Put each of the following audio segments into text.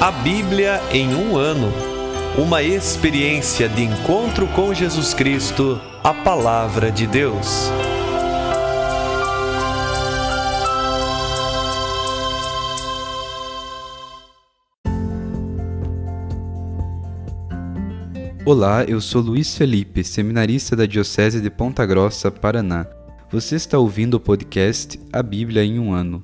A Bíblia em um ano. Uma experiência de encontro com Jesus Cristo, a Palavra de Deus. Olá, eu sou Luiz Felipe, seminarista da Diocese de Ponta Grossa, Paraná. Você está ouvindo o podcast A Bíblia em um ano.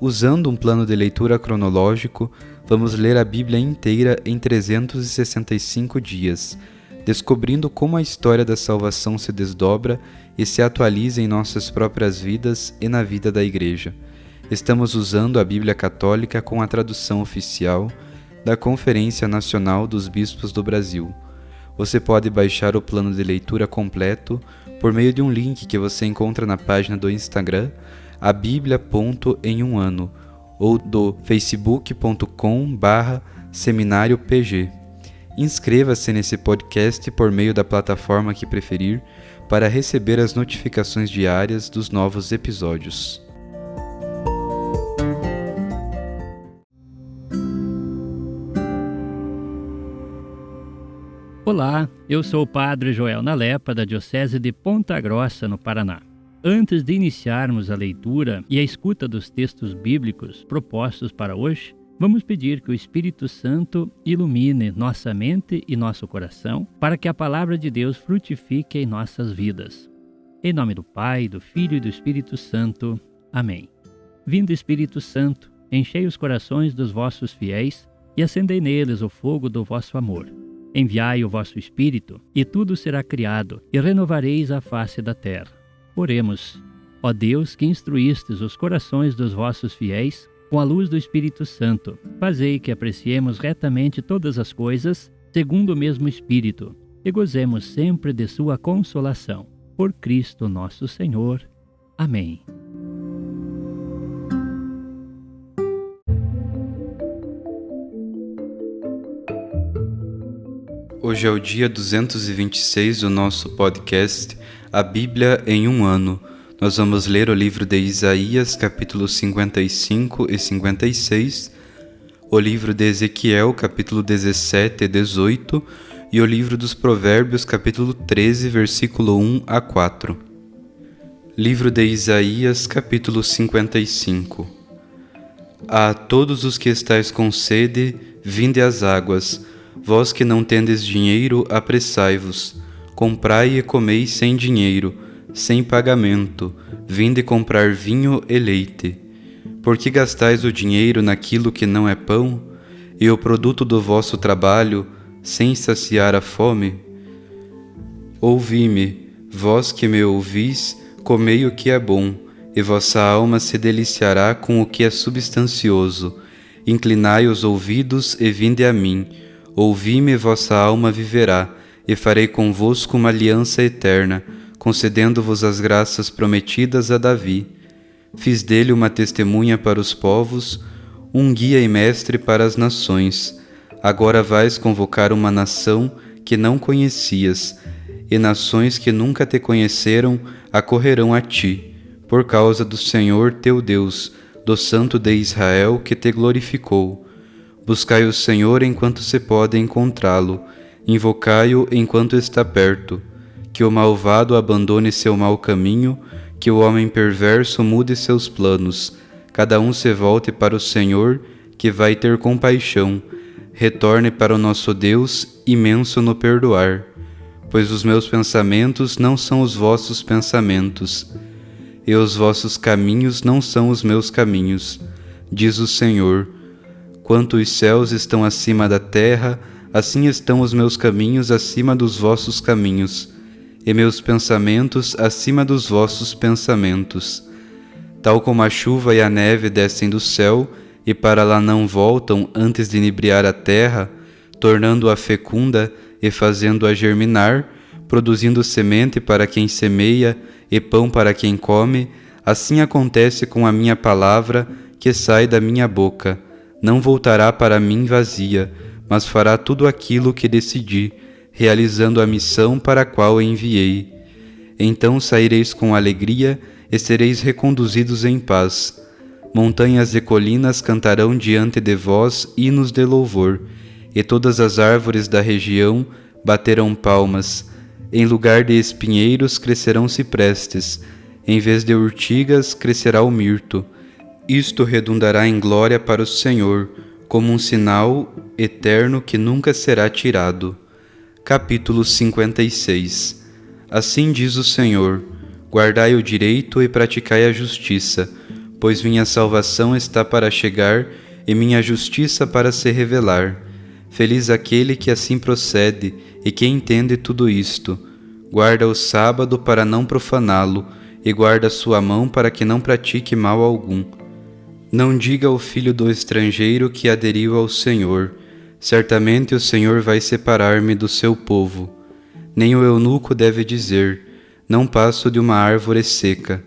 Usando um plano de leitura cronológico, vamos ler a Bíblia inteira em 365 dias, descobrindo como a história da salvação se desdobra e se atualiza em nossas próprias vidas e na vida da Igreja. Estamos usando a Bíblia Católica com a tradução oficial da Conferência Nacional dos Bispos do Brasil. Você pode baixar o plano de leitura completo por meio de um link que você encontra na página do Instagram, abiblia.emuano, ou do facebook.com/seminariopg. Inscreva-se nesse podcast por meio da plataforma que preferir para receber as notificações diárias dos novos episódios. Olá, eu sou o Padre Joel Nalepa, da Diocese de Ponta Grossa, no Paraná. Antes de iniciarmos a leitura e a escuta dos textos bíblicos propostos para hoje, vamos pedir que o Espírito Santo ilumine nossa mente e nosso coração para que a Palavra de Deus frutifique em nossas vidas. Em nome do Pai, do Filho e do Espírito Santo. Amém. Vindo Espírito Santo, enchei os corações dos vossos fiéis e acendei neles o fogo do vosso amor. Enviai o vosso Espírito, e tudo será criado, e renovareis a face da terra. Oremos. Ó Deus, que instruístes os corações dos vossos fiéis, com a luz do Espírito Santo, fazei que apreciemos retamente todas as coisas, segundo o mesmo Espírito, e gozemos sempre de sua consolação. Por Cristo nosso Senhor. Amém. Hoje é o dia 226 do nosso podcast A Bíblia em um ano. Nós vamos ler o livro de Isaías, capítulos 55 e 56, o livro de Ezequiel, capítulo 17 e 18, e o livro dos Provérbios, capítulo 13, versículo 1 a 4. Livro de Isaías, capítulo 55. A todos os que estáis com sede, vinde às águas. Vós que não tendes dinheiro, apressai-vos. Comprai e comei sem dinheiro, sem pagamento. Vinde comprar vinho e leite. Porque gastais o dinheiro naquilo que não é pão, e o produto do vosso trabalho, sem saciar a fome? Ouvi-me, vós que me ouvis, comei o que é bom, e vossa alma se deliciará com o que é substancioso. Inclinai os ouvidos e vinde a mim. Ouvi-me, vossa alma viverá, e farei convosco uma aliança eterna, concedendo-vos as graças prometidas a Davi. Fiz dele uma testemunha para os povos, um guia e mestre para as nações. Agora vais convocar uma nação que não conhecias, e nações que nunca te conheceram acorrerão a ti, por causa do Senhor teu Deus, do Santo de Israel que te glorificou. Buscai o Senhor enquanto se pode encontrá-lo, invocai-o enquanto está perto. Que o malvado abandone seu mau caminho, que o homem perverso mude seus planos. Cada um se volte para o Senhor, que vai ter compaixão. Retorne para o nosso Deus, imenso no perdoar. Pois os meus pensamentos não são os vossos pensamentos, e os vossos caminhos não são os meus caminhos, diz o Senhor. Quanto os céus estão acima da terra, assim estão os meus caminhos acima dos vossos caminhos, e meus pensamentos acima dos vossos pensamentos. Tal como a chuva e a neve descem do céu, e para lá não voltam antes de inebriar a terra, tornando-a fecunda e fazendo-a germinar, produzindo semente para quem semeia e pão para quem come, assim acontece com a minha palavra que sai da minha boca. Não voltará para mim vazia, mas fará tudo aquilo que decidi, realizando a missão para a qual enviei. Então saireis com alegria e sereis reconduzidos em paz. Montanhas e colinas cantarão diante de vós hinos de louvor, e todas as árvores da região baterão palmas. Em lugar de espinheiros crescerão ciprestes, em vez de urtigas crescerá o mirto. Isto redundará em glória para o Senhor, como um sinal eterno que nunca será tirado. Capítulo 56. Assim diz o Senhor: guardai o direito e praticai a justiça, pois minha salvação está para chegar e minha justiça para se revelar. Feliz aquele que assim procede e que entende tudo isto. Guarda o sábado para não profaná-lo, e guarda sua mão para que não pratique mal algum. Não diga ao filho do estrangeiro que aderiu ao Senhor: certamente o Senhor vai separar-me do seu povo. Nem o eunuco deve dizer: não passo de uma árvore seca.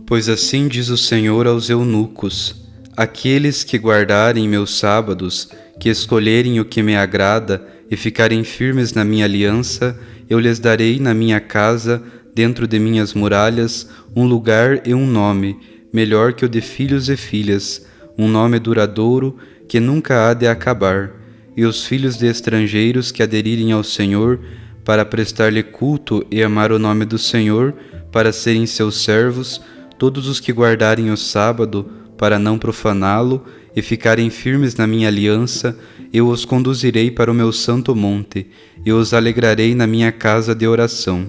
Pois assim diz o Senhor aos eunucos: aqueles que guardarem meus sábados, que escolherem o que me agrada e ficarem firmes na minha aliança, eu lhes darei na minha casa, dentro de minhas muralhas, um lugar e um nome, melhor que o de filhos e filhas, um nome duradouro que nunca há de acabar. E os filhos de estrangeiros que aderirem ao Senhor, para prestar-lhe culto e amar o nome do Senhor, para serem seus servos, todos os que guardarem o sábado, para não profaná-lo, e ficarem firmes na minha aliança, eu os conduzirei para o meu santo monte, e os alegrarei na minha casa de oração.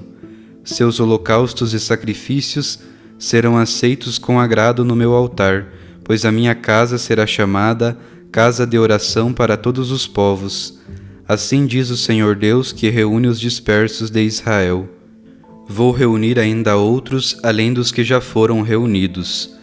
Seus holocaustos e sacrifícios serão aceitos com agrado no meu altar, pois a minha casa será chamada casa de oração para todos os povos. Assim diz o Senhor Deus, que reúne os dispersos de Israel. Vou reunir ainda outros, além dos que já foram reunidos.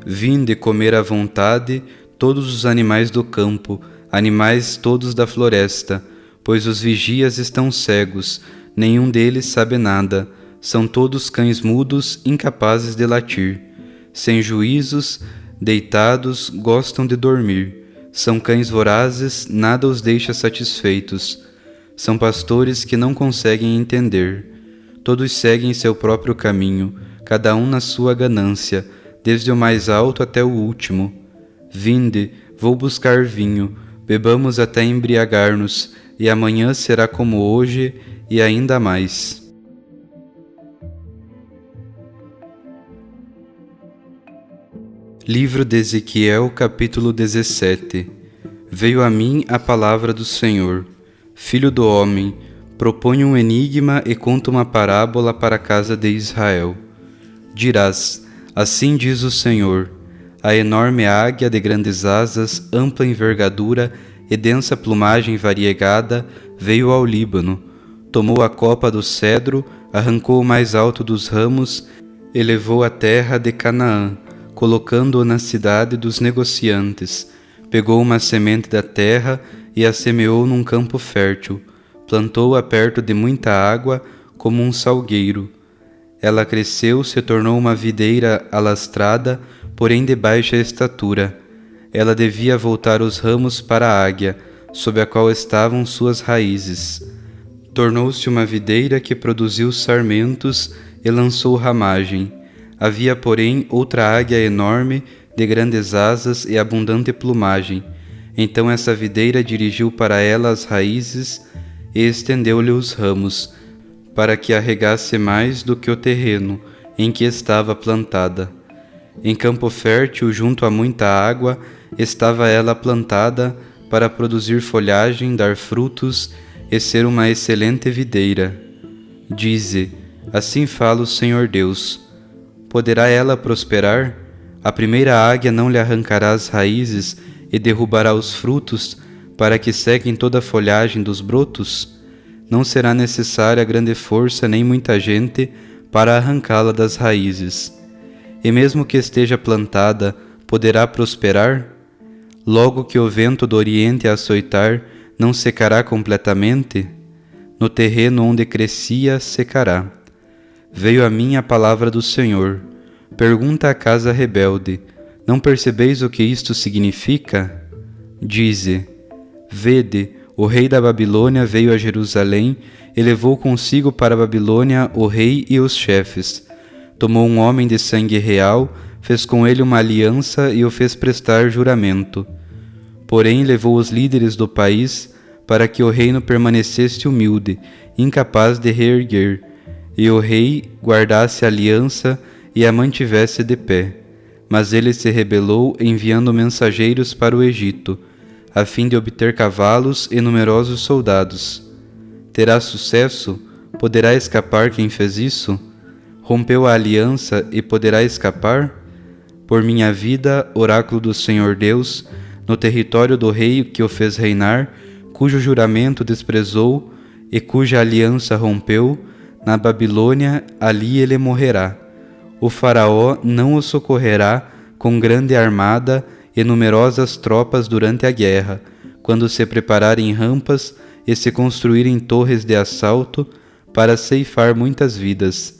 Vinde comer à vontade todos os animais do campo, animais todos da floresta, pois os vigias estão cegos, nenhum deles sabe nada, são todos cães mudos, incapazes de latir. Sem juízos, deitados, gostam de dormir. São cães vorazes, nada os deixa satisfeitos. São pastores que não conseguem entender. Todos seguem seu próprio caminho, cada um na sua ganância, desde o mais alto até o último. Vinde, vou buscar vinho, bebamos até embriagar-nos, e amanhã será como hoje e ainda mais. Livro de Ezequiel, capítulo 17. Veio a mim a palavra do Senhor: Filho do homem, propõe um enigma e conta uma parábola para a casa de Israel. Dirás: assim diz o Senhor: a enorme águia de grandes asas, ampla envergadura e densa plumagem variegada veio ao Líbano, tomou a copa do cedro, arrancou o mais alto dos ramos e levou a terra de Canaã, colocando-o na cidade dos negociantes. Pegou uma semente da terra e a semeou num campo fértil, plantou-a perto de muita água, como um salgueiro. Ela cresceu, se tornou uma videira alastrada, porém de baixa estatura. Ela devia voltar os ramos para a águia, sob a qual estavam suas raízes. Tornou-se uma videira que produziu sarmentos e lançou ramagem. Havia, porém, outra águia enorme, de grandes asas e abundante plumagem. Então essa videira dirigiu para ela as raízes e estendeu-lhe os ramos, para que a regasse mais do que o terreno em que estava plantada. Em campo fértil, junto a muita água, estava ela plantada para produzir folhagem, dar frutos e ser uma excelente videira. Dize: assim fala o Senhor Deus: poderá ela prosperar? A primeira águia não lhe arrancará as raízes e derrubará os frutos, para que sequem toda a folhagem dos brotos? Não será necessária grande força nem muita gente para arrancá-la das raízes. E mesmo que esteja plantada, poderá prosperar? Logo que o vento do oriente a açoitar, não secará completamente? No terreno onde crescia, secará. Veio a mim a palavra do Senhor. Pergunta à casa rebelde: não percebeis o que isto significa? Dize: vede, o rei da Babilônia veio a Jerusalém e levou consigo para a Babilônia o rei e os chefes. Tomou um homem de sangue real, fez com ele uma aliança e o fez prestar juramento. Porém, levou os líderes do país para que o reino permanecesse humilde, incapaz de reerguer, e o rei guardasse a aliança e a mantivesse de pé. Mas ele se rebelou, enviando mensageiros para o Egito, a fim de obter cavalos e numerosos soldados. Terá sucesso? Poderá escapar quem fez isso? Rompeu a aliança e poderá escapar? Por minha vida, oráculo do Senhor Deus, no território do rei que o fez reinar, cujo juramento desprezou e cuja aliança rompeu, na Babilônia, ali ele morrerá. O faraó não o socorrerá com grande armada e numerosas tropas durante a guerra, quando se prepararem rampas e se construírem torres de assalto para ceifar muitas vidas.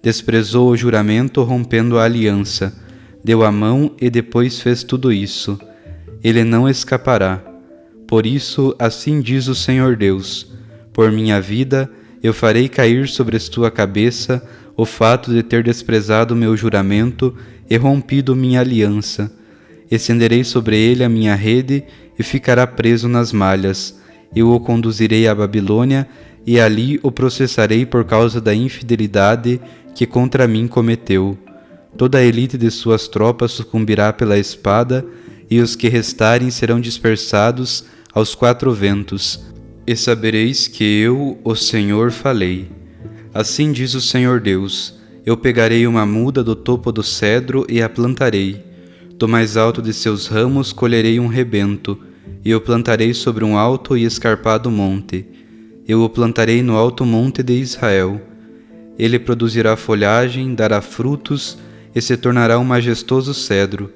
Desprezou o juramento, rompendo a aliança, deu a mão e depois fez tudo isso. Ele não escapará. Por isso, assim diz o Senhor Deus: por minha vida, eu farei cair sobre tua cabeça o fato de ter desprezado meu juramento e rompido minha aliança. Estenderei sobre ele a minha rede e ficará preso nas malhas. Eu o conduzirei à Babilônia e ali o processarei por causa da infidelidade que contra mim cometeu. Toda a elite de suas tropas sucumbirá pela espada, e os que restarem serão dispersados aos quatro ventos. E sabereis que eu, o Senhor, falei. Assim diz o Senhor Deus: eu pegarei uma muda do topo do cedro e a plantarei. Do mais alto de seus ramos colherei um rebento, e o plantarei sobre um alto e escarpado monte. Eu o plantarei no alto monte de Israel. Ele produzirá folhagem, dará frutos, e se tornará um majestoso cedro.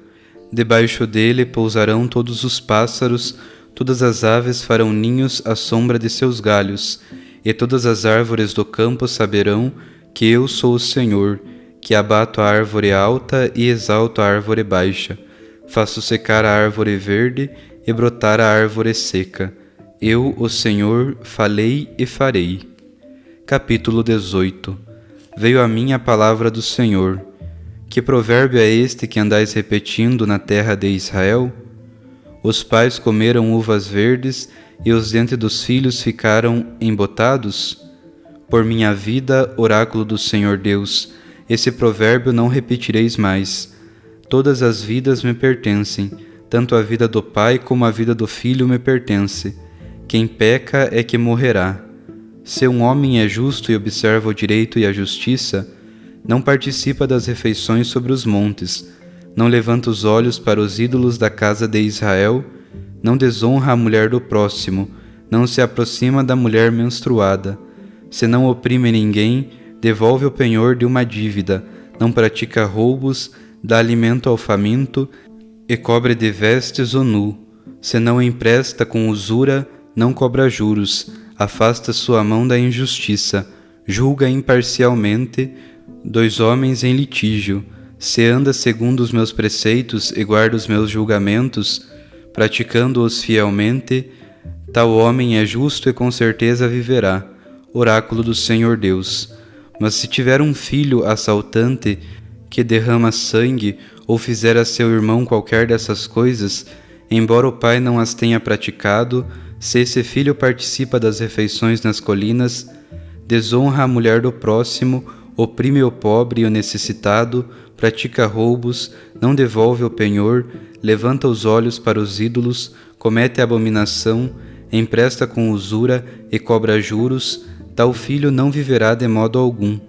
Debaixo dele pousarão todos os pássaros, todas as aves farão ninhos à sombra de seus galhos, e todas as árvores do campo saberão que eu sou o Senhor, que abato a árvore alta e exalto a árvore baixa, faço secar a árvore verde e brotar a árvore seca. Eu, o Senhor, falei e farei. Capítulo 18. Veio a mim a palavra do Senhor. Que provérbio é este que andais repetindo na terra de Israel? Os pais comeram uvas verdes e os dentes dos filhos ficaram embotados? Por minha vida, oráculo do Senhor Deus, esse provérbio não repetireis mais. Todas as vidas me pertencem, tanto a vida do pai como a vida do filho me pertence. Quem peca é que morrerá. Se um homem é justo e observa o direito e a justiça, não participa das refeições sobre os montes, não levanta os olhos para os ídolos da casa de Israel, não desonra a mulher do próximo, não se aproxima da mulher menstruada. Se não oprime ninguém, devolve o penhor de uma dívida, não pratica roubos, dá alimento ao faminto e cobre de vestes o nu. Se não empresta com usura, não cobra juros, afasta sua mão da injustiça, julga imparcialmente dois homens em litígio. Se anda segundo os meus preceitos e guarda os meus julgamentos, praticando-os fielmente, tal homem é justo e com certeza viverá. Oráculo do Senhor Deus. Mas se tiver um filho assaltante que derrama sangue ou fizer a seu irmão qualquer dessas coisas, embora o pai não as tenha praticado, se esse filho participa das refeições nas colinas, desonra a mulher do próximo, oprime o pobre e o necessitado, pratica roubos, não devolve o penhor, levanta os olhos para os ídolos, comete abominação, empresta com usura e cobra juros, tal filho não viverá de modo algum,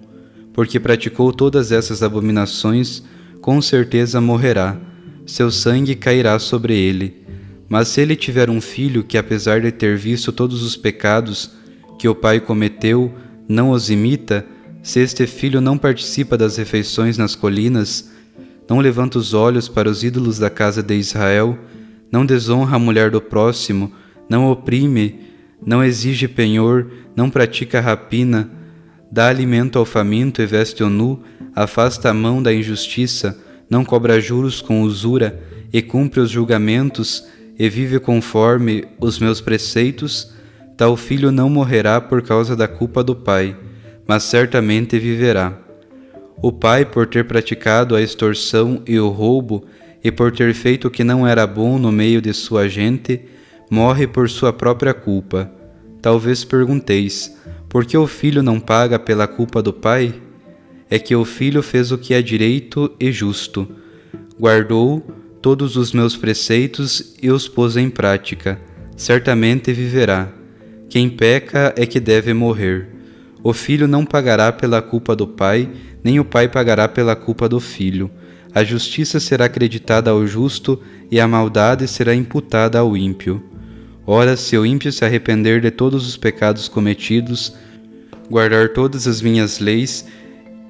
porque praticou todas essas abominações, com certeza morrerá, seu sangue cairá sobre ele. Mas se ele tiver um filho que, apesar de ter visto todos os pecados que o pai cometeu, não os imita, se este filho não participa das refeições nas colinas, não levanta os olhos para os ídolos da casa de Israel, não desonra a mulher do próximo, não oprime, não exige penhor, não pratica rapina, dá alimento ao faminto e veste o nu, afasta a mão da injustiça, não cobra juros com usura e cumpre os julgamentos e vive conforme os meus preceitos, tal filho não morrerá por causa da culpa do pai, mas certamente viverá. O pai, por ter praticado a extorsão e o roubo, e por ter feito o que não era bom no meio de sua gente, morre por sua própria culpa. Talvez pergunteis, por que o filho não paga pela culpa do pai? É que o filho fez o que é direito e justo. Guardou todos os meus preceitos e os pôs em prática. Certamente viverá. Quem peca é que deve morrer. O filho não pagará pela culpa do pai, nem o pai pagará pela culpa do filho. A justiça será acreditada ao justo e a maldade será imputada ao ímpio. Ora, se o ímpio se arrepender de todos os pecados cometidos, guardar todas as minhas leis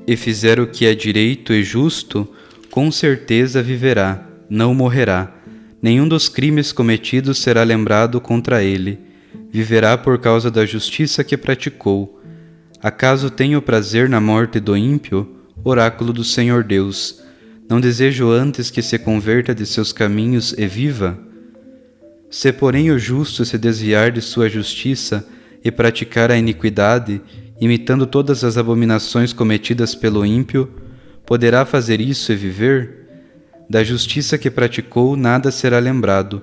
e fizer o que é direito e justo, com certeza viverá, não morrerá. Nenhum dos crimes cometidos será lembrado contra ele. Viverá por causa da justiça que praticou. Acaso tenho prazer na morte do ímpio? Oráculo do Senhor Deus. Não desejo antes que se converta de seus caminhos e viva? Se, porém, o justo se desviar de sua justiça e praticar a iniquidade, imitando todas as abominações cometidas pelo ímpio, poderá fazer isso e viver? Da justiça que praticou nada será lembrado.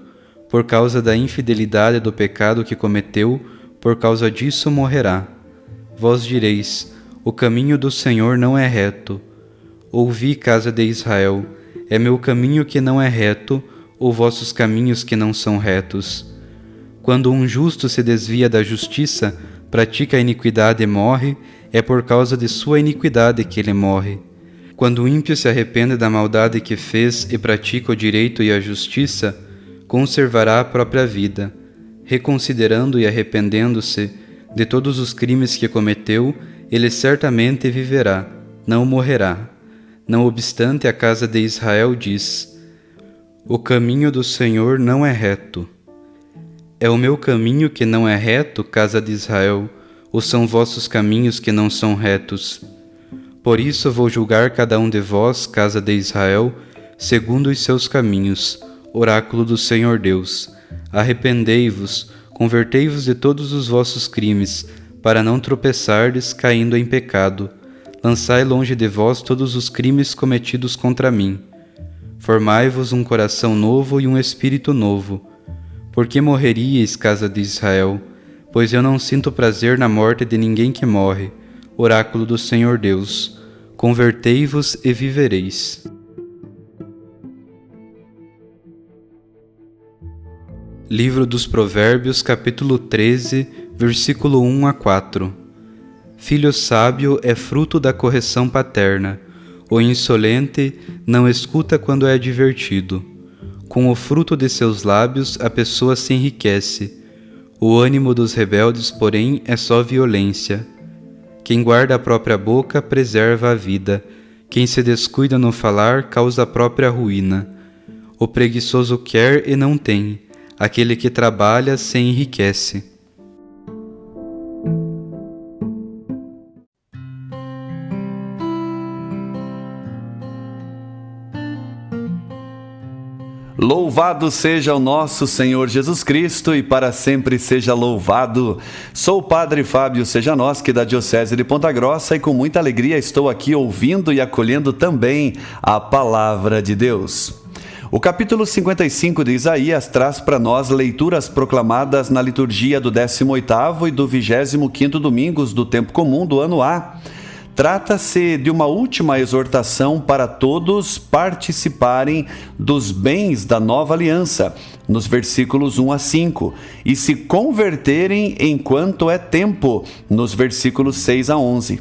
Por causa da infidelidade do pecado que cometeu, por causa disso morrerá. Vós direis, o caminho do Senhor não é reto. Ouvi, casa de Israel, é meu caminho que não é reto, ou vossos caminhos que não são retos. Quando um justo se desvia da justiça, pratica a iniquidade e morre, é por causa de sua iniquidade que ele morre. Quando o ímpio se arrepende da maldade que fez e pratica o direito e a justiça, conservará a própria vida. Reconsiderando e arrependendo-se de todos os crimes que cometeu, ele certamente viverá, não morrerá. Não obstante, a casa de Israel diz: o caminho do Senhor não é reto. É o meu caminho que não é reto, casa de Israel, ou são vossos caminhos que não são retos? Por isso vou julgar cada um de vós, casa de Israel, segundo os seus caminhos. Oráculo do Senhor Deus. Arrependei-vos, convertei-vos de todos os vossos crimes, para não tropeçardes caindo em pecado. Lançai longe de vós todos os crimes cometidos contra mim. Formai-vos um coração novo e um espírito novo. Por que morreríeis, casa de Israel? Pois eu não sinto prazer na morte de ninguém que morre. Oráculo do Senhor Deus. Convertei-vos e vivereis. Livro dos Provérbios, capítulo 13, versículo 1 a 4. Filho sábio é fruto da correção paterna. O insolente não escuta quando é advertido. Com o fruto de seus lábios a pessoa se enriquece. O ânimo dos rebeldes, porém, é só violência. Quem guarda a própria boca preserva a vida. Quem se descuida no falar causa a própria ruína. O preguiçoso quer e não tem. Aquele que trabalha se enriquece. Louvado seja o nosso Senhor Jesus Cristo e para sempre seja louvado. Sou o Padre Fábio Sejanoschi da Diocese de Ponta Grossa e com muita alegria estou aqui ouvindo e acolhendo também a Palavra de Deus. O capítulo 55 de Isaías traz para nós leituras proclamadas na liturgia do 18º e do 25º domingos do tempo comum do ano A. Trata-se de uma última exortação para todos participarem dos bens da nova aliança, nos versículos 1 a 5, e se converterem enquanto é tempo, nos versículos 6 a 11.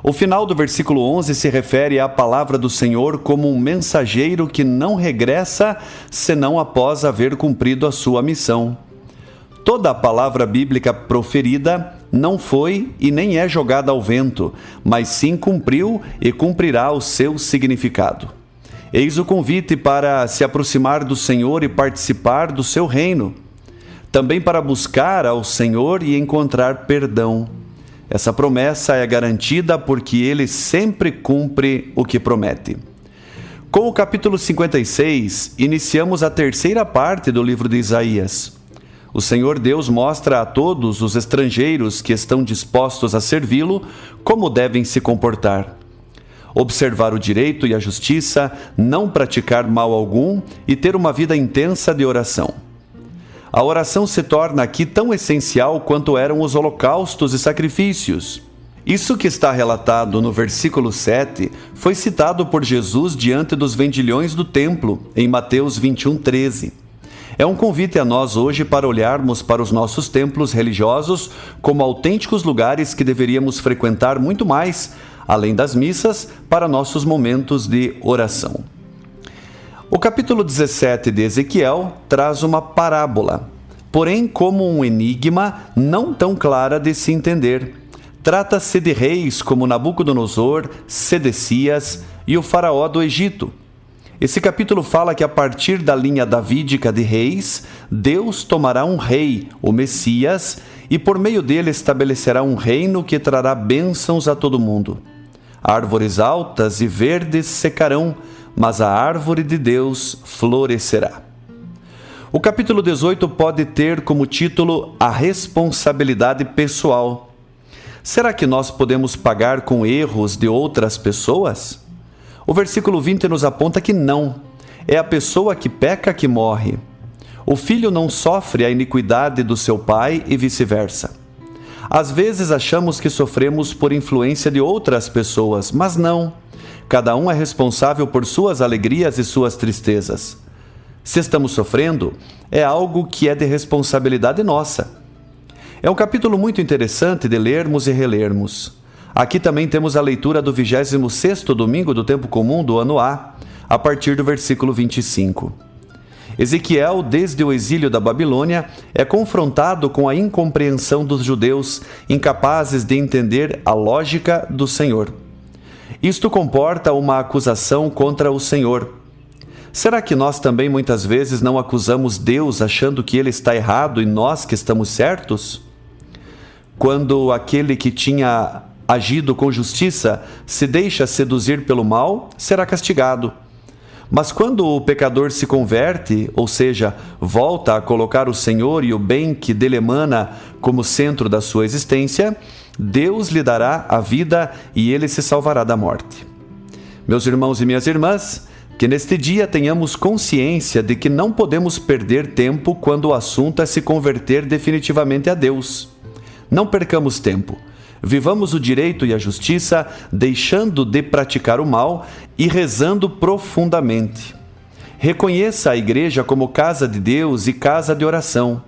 O final do versículo 11 se refere à palavra do Senhor como um mensageiro que não regressa senão após haver cumprido a sua missão. Toda a palavra bíblica proferida não foi e nem é jogada ao vento, mas sim cumpriu e cumprirá o seu significado. Eis o convite para se aproximar do Senhor e participar do seu reino. Também para buscar ao Senhor e encontrar perdão. Essa promessa é garantida porque Ele sempre cumpre o que promete. Com o capítulo 56, iniciamos a terceira parte do livro de Isaías. O Senhor Deus mostra a todos os estrangeiros que estão dispostos a servi-lo como devem se comportar. observar o direito e a justiça, não praticar mal algum e ter uma vida intensa de oração. A oração se torna aqui tão essencial quanto eram os holocaustos e sacrifícios. Isso que está relatado no versículo 7 foi citado por Jesus diante dos vendilhões do templo, em Mateus 21:13. É um convite a nós hoje para olharmos para os nossos templos religiosos como autênticos lugares que deveríamos frequentar muito mais, além das missas, para nossos momentos de oração. O capítulo 17 de Ezequiel traz uma parábola, porém como um enigma não tão clara de se entender. Trata-se de reis como Nabucodonosor, Sedecias e o faraó do Egito. Esse capítulo fala que a partir da linha davídica de reis, Deus tomará um rei, o Messias, e por meio dele estabelecerá um reino que trará bênçãos a todo mundo. Árvores altas e verdes secarão, mas a árvore de Deus florescerá. O capítulo 18 pode ter como título a responsabilidade pessoal. Será que nós podemos pagar com erros de outras pessoas? O versículo 20 nos aponta que não. É a pessoa que peca que morre. O filho não sofre a iniquidade do seu pai e vice-versa. Às vezes achamos que sofremos por influência de outras pessoas, mas não. Cada um é responsável por suas alegrias e suas tristezas. Se estamos sofrendo, é algo que é de responsabilidade nossa. É um capítulo muito interessante de lermos e relermos. Aqui também temos a leitura do 26º domingo do tempo comum do ano a partir do versículo 25. Ezequiel, desde o exílio da Babilônia, é confrontado com a incompreensão dos judeus, incapazes de entender a lógica do Senhor. Isto comporta uma acusação contra o Senhor. Será que nós também muitas vezes não acusamos Deus achando que Ele está errado e nós que estamos certos? Quando aquele que tinha agido com justiça se deixa seduzir pelo mal, será castigado. Mas quando o pecador se converte, ou seja, volta a colocar o Senhor e o bem que dele emana como centro da sua existência, Deus lhe dará a vida e ele se salvará da morte. Meus irmãos e minhas irmãs, que neste dia tenhamos consciência de que não podemos perder tempo quando o assunto é se converter definitivamente a Deus. Não percamos tempo. Vivamos o direito e a justiça, deixando de praticar o mal e rezando profundamente. Reconheça a igreja como casa de Deus e casa de oração.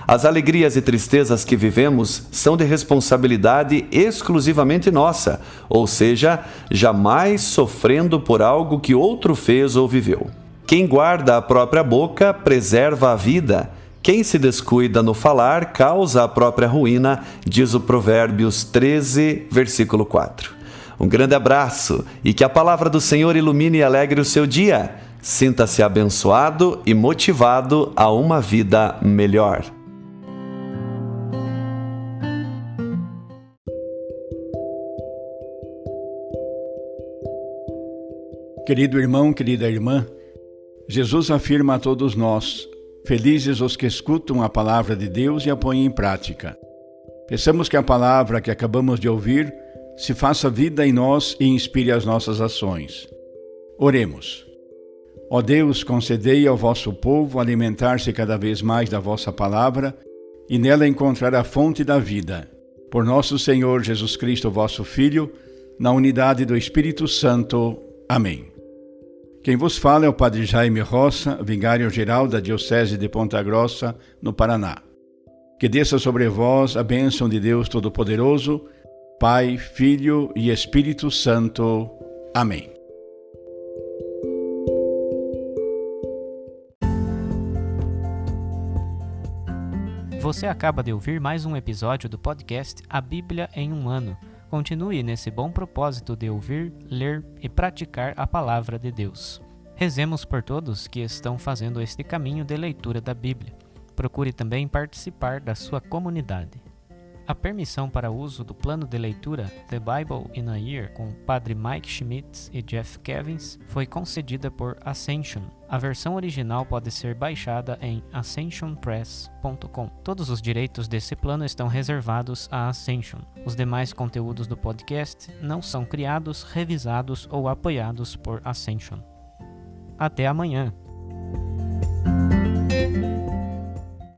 As alegrias e tristezas que vivemos são de responsabilidade exclusivamente nossa, ou seja, jamais sofrendo por algo que outro fez ou viveu. Quem guarda a própria boca preserva a vida. Quem se descuida no falar causa a própria ruína, diz o Provérbios 13, versículo 4. Um grande abraço e que a palavra do Senhor ilumine e alegre o seu dia. Sinta-se abençoado e motivado a uma vida melhor. Querido irmão, querida irmã, Jesus afirma a todos nós: felizes os que escutam a palavra de Deus e a põem em prática. Peçamos que a palavra que acabamos de ouvir se faça vida em nós e inspire as nossas ações. Oremos. Ó Deus, concedei ao vosso povo alimentar-se cada vez mais da vossa palavra e nela encontrar a fonte da vida. Por nosso Senhor Jesus Cristo, vosso Filho, na unidade do Espírito Santo. Amém. Quem vos fala é o Padre Jaime Roça, vigário-geral da Diocese de Ponta Grossa, no Paraná. Que desça sobre vós a bênção de Deus Todo-Poderoso, Pai, Filho e Espírito Santo. Amém. Você acaba de ouvir mais um episódio do podcast A Bíblia em um Ano. Continue nesse bom propósito de ouvir, ler e praticar a Palavra de Deus. Rezemos por todos que estão fazendo este caminho de leitura da Bíblia. Procure também participar da sua comunidade. A permissão para uso do plano de leitura The Bible in a Year com o Padre Mike Schmitz e Jeff Cavins foi concedida por Ascension. A versão original pode ser baixada em ascensionpress.com. Todos os direitos desse plano estão reservados à Ascension. Os demais conteúdos do podcast não são criados, revisados ou apoiados por Ascension. Até amanhã!